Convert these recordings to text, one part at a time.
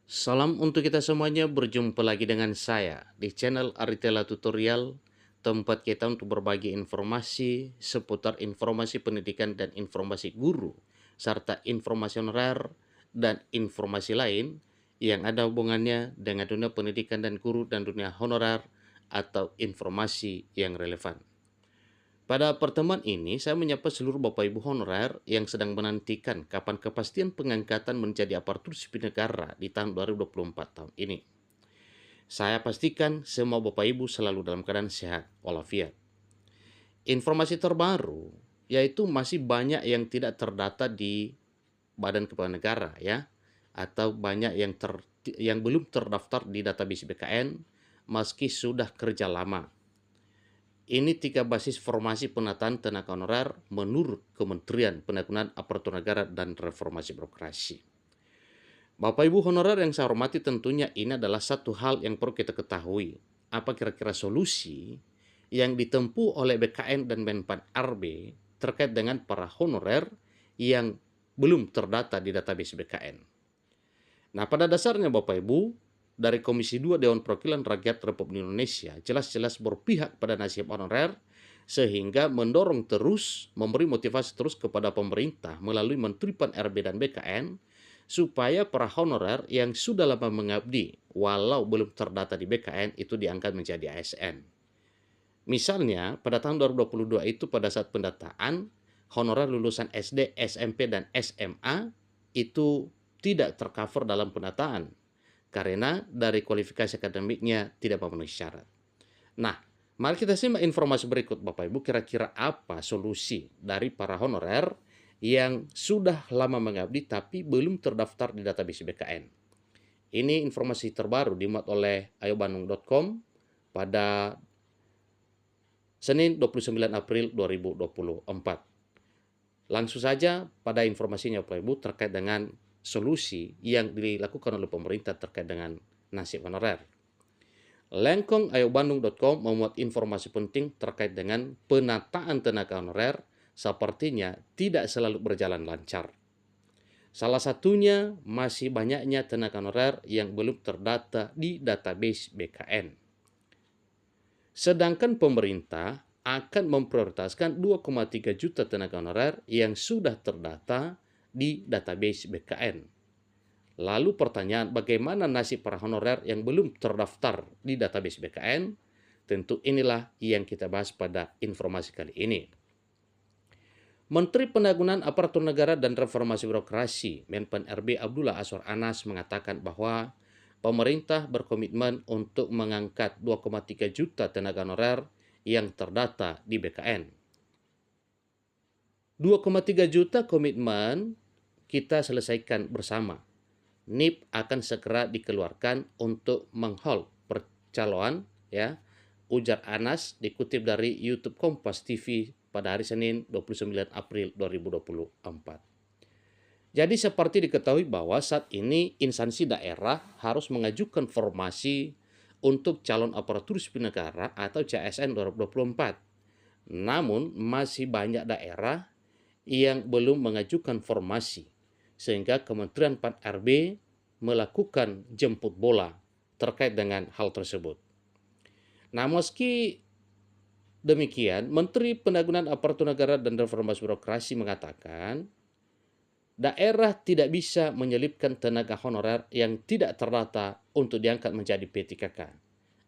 Salam untuk kita semuanya, berjumpa lagi dengan saya di channel Aritela Tutorial, tempat kita untuk berbagi informasi seputar informasi pendidikan dan informasi guru, serta informasi honorer dan informasi lain yang ada hubungannya dengan dunia pendidikan dan guru dan dunia honorer atau informasi yang relevan. Pada pertemuan ini, saya menyapa seluruh Bapak Ibu honorer yang sedang menantikan kapan kepastian pengangkatan menjadi aparatur sipil negara di tahun 2024 tahun ini. Saya pastikan semua Bapak Ibu selalu dalam keadaan sehat walafiat. Informasi terbaru yaitu masih banyak yang tidak terdata di Badan Kepegawaian Negara ya, atau banyak yang belum terdaftar di database BKN meski sudah kerja lama. Ini 3 basis formasi penataan tenaga honorer menurut Kementerian Pendayagunaan Aparatur Negara dan Reformasi Birokrasi. Bapak Ibu honorer yang saya hormati, tentunya ini adalah satu hal yang perlu kita ketahui. Apa kira-kira solusi yang ditempuh oleh BKN dan Menpan RB terkait dengan para honorer yang belum terdata di database BKN. Nah, pada dasarnya Bapak Ibu, dari Komisi 2 Dewan Perwakilan Rakyat Republik Indonesia jelas-jelas berpihak pada nasib honorer sehingga mendorong terus, memberi motivasi terus kepada pemerintah melalui Menteri Pan RB dan BKN supaya para honorer yang sudah lama mengabdi walau belum terdata di BKN itu diangkat menjadi ASN. Misalnya pada tahun 2022 itu pada saat pendataan honorer lulusan SD, SMP, dan SMA itu tidak tercover dalam pendataan karena dari kualifikasi akademiknya tidak memenuhi syarat. Nah, mari kita simak informasi berikut Bapak Ibu, kira-kira apa solusi dari para honorer yang sudah lama mengabdi tapi belum terdaftar di database BKN. Ini informasi terbaru dimuat oleh ayobandung.com pada Senin 29 April 2024. Langsung saja pada informasinya Bapak Ibu terkait dengan solusi yang dilakukan oleh pemerintah terkait dengan nasib honorer. Lengkong ayobandung.com memuat informasi penting terkait dengan penataan tenaga honorer, sepertinya tidak selalu berjalan lancar. Salah satunya masih banyaknya tenaga honorer yang belum terdata di database BKN. Sedangkan pemerintah akan memprioritaskan 2,3 juta tenaga honorer yang sudah terdata di database BKN. Lalu pertanyaan, bagaimana nasib para honorer yang belum terdaftar di database BKN? Tentu inilah yang kita bahas pada informasi kali ini. Menteri Pendayagunaan Aparatur Negara dan Reformasi Birokrasi Menpan RB Abdullah Azwar Anas mengatakan bahwa pemerintah berkomitmen untuk mengangkat 2,3 juta tenaga honorer yang terdata di BKN. 2,3 juta komitmen kita selesaikan bersama. NIP akan segera dikeluarkan untuk menghold percaloan ya, ujar Anas dikutip dari YouTube Kompas TV pada hari Senin 29 April 2024. Jadi seperti diketahui bahwa saat ini instansi daerah harus mengajukan formasi untuk calon aparatur sipil negara atau CSN 2024. Namun masih banyak daerah yang belum mengajukan formasi, sehingga Kementerian Pan RB melakukan jemput bola terkait dengan hal tersebut. Nah, meski demikian, Menteri Pendayagunaan Aparatur Negara dan Reformasi Birokrasi mengatakan daerah tidak bisa menyelipkan tenaga honorer yang tidak terdata untuk diangkat menjadi P3K.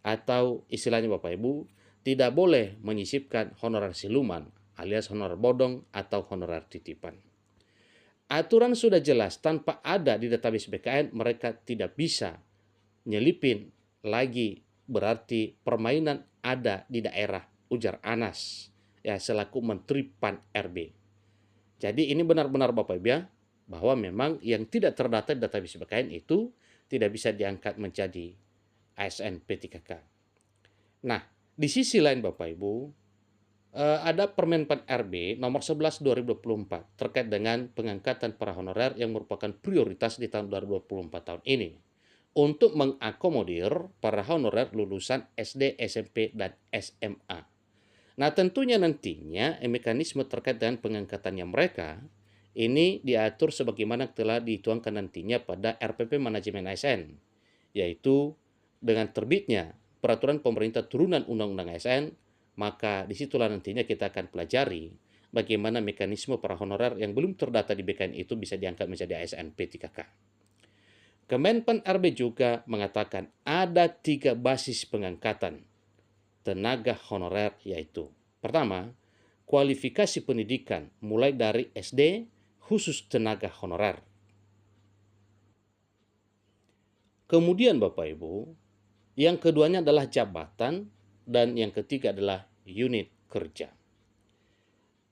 Atau istilahnya Bapak Ibu, tidak boleh menyisipkan honorer siluman alias honorer bodong atau honorer titipan. Aturan sudah jelas, tanpa ada di database BKN mereka tidak bisa nyelipin lagi, berarti permainan ada di daerah, ujar Anas ya selaku Menteri Pan RB. Jadi ini benar-benar Bapak Ibu ya, bahwa memang yang tidak terdata di database BKN itu tidak bisa diangkat menjadi ASN P3K. Nah, di sisi lain Bapak Ibu, ada Permen Pan RB nomor 11 2024 terkait dengan pengangkatan para honorer yang merupakan prioritas di tahun 2024 tahun ini untuk mengakomodir para honorer lulusan SD, SMP, dan SMA. Nah, tentunya nantinya mekanisme terkait dengan pengangkatannya mereka Ini diatur sebagaimana telah dituangkan nantinya pada RPP Manajemen ASN, yaitu dengan terbitnya peraturan pemerintah turunan Undang-Undang ASN, maka disitulah nantinya kita akan pelajari bagaimana mekanisme para honorer yang belum terdata di BKN itu bisa diangkat menjadi ASN P3K. Kemenpan RB juga mengatakan ada 3 basis pengangkatan tenaga honorer, yaitu pertama, kualifikasi pendidikan mulai dari SD khusus tenaga honorer. Kemudian Bapak Ibu, yang keduanya adalah jabatan, dan yang ketiga adalah unit kerja.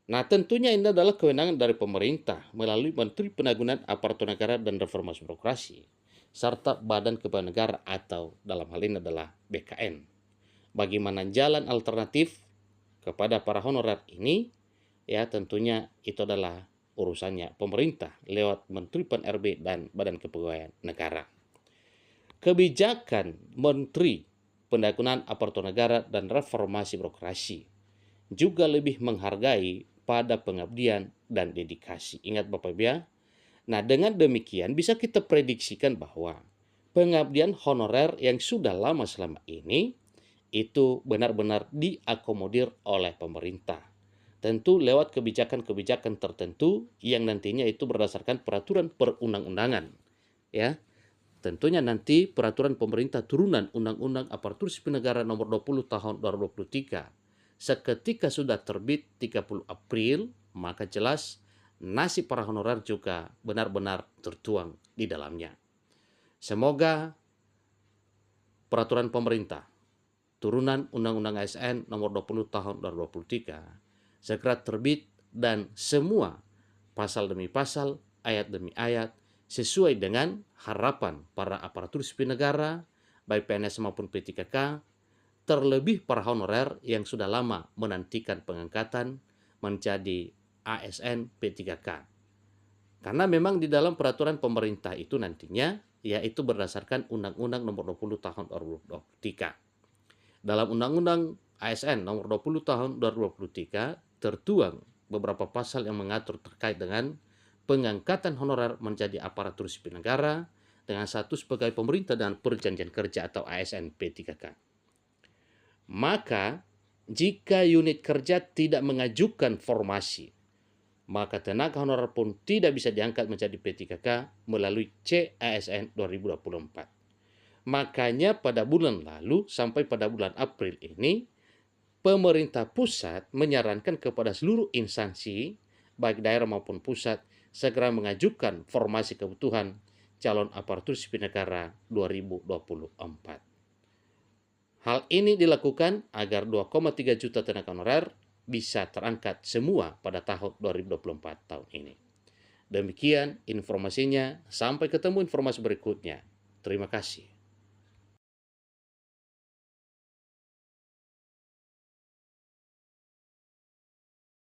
Nah, tentunya ini adalah kewenangan dari pemerintah melalui Menteri Penanggulangan Aparatur Negara dan Reformasi Birokrasi, serta Badan Kepegawaian Negara atau dalam hal ini adalah BKN. Bagaimana jalan alternatif kepada para honorer ini, ya tentunya itu adalah urusannya pemerintah lewat Menteri Pan-RB dan Badan Kepegawaian Negara. Kebijakan Menteri Penanggulangan Aparatur Negara dan Reformasi Birokrasi juga lebih menghargai pada pengabdian dan dedikasi. Ingat Bapak Ibu ya. Nah, dengan demikian bisa kita prediksikan bahwa pengabdian honorer yang sudah lama selama ini itu benar-benar diakomodir oleh pemerintah. Tentu lewat kebijakan-kebijakan tertentu yang nantinya itu berdasarkan peraturan perundang-undangan. Ya, tentunya nanti peraturan pemerintah turunan Undang-Undang Aparatur Sipil Negara Nomor 20 Tahun 2023 seketika sudah terbit 30 April, maka jelas nasib para honorer juga benar-benar tertuang di dalamnya. Semoga peraturan pemerintah turunan Undang-Undang ASN Nomor 20 Tahun 2023 segera terbit dan semua pasal demi pasal, ayat demi ayat sesuai dengan harapan para aparatur sipil negara, baik PNS maupun P3K, terlebih para honorer yang sudah lama menantikan pengangkatan menjadi ASN P3K. Karena memang di dalam peraturan pemerintah itu nantinya, yaitu berdasarkan Undang-Undang Nomor 20 Tahun 2023. Dalam Undang-Undang ASN Nomor 20 Tahun 2023 tertuang beberapa pasal yang mengatur terkait dengan pengangkatan honorer menjadi aparatur sipil negara dengan status pegawai pemerintah dan perjanjian kerja atau ASN P3K. Maka jika unit kerja tidak mengajukan formasi, maka tenaga honorer pun tidak bisa diangkat menjadi P3K melalui CASN 2024. Makanya pada bulan lalu sampai pada bulan April ini, pemerintah pusat menyarankan kepada seluruh instansi, baik daerah maupun pusat, segera mengajukan formasi kebutuhan calon aparatur sipil negara 2024. Hal ini dilakukan agar 2,3 juta tenaga honorer bisa terangkat semua pada tahun 2024 tahun ini. Demikian informasinya, sampai ketemu informasi berikutnya. Terima kasih.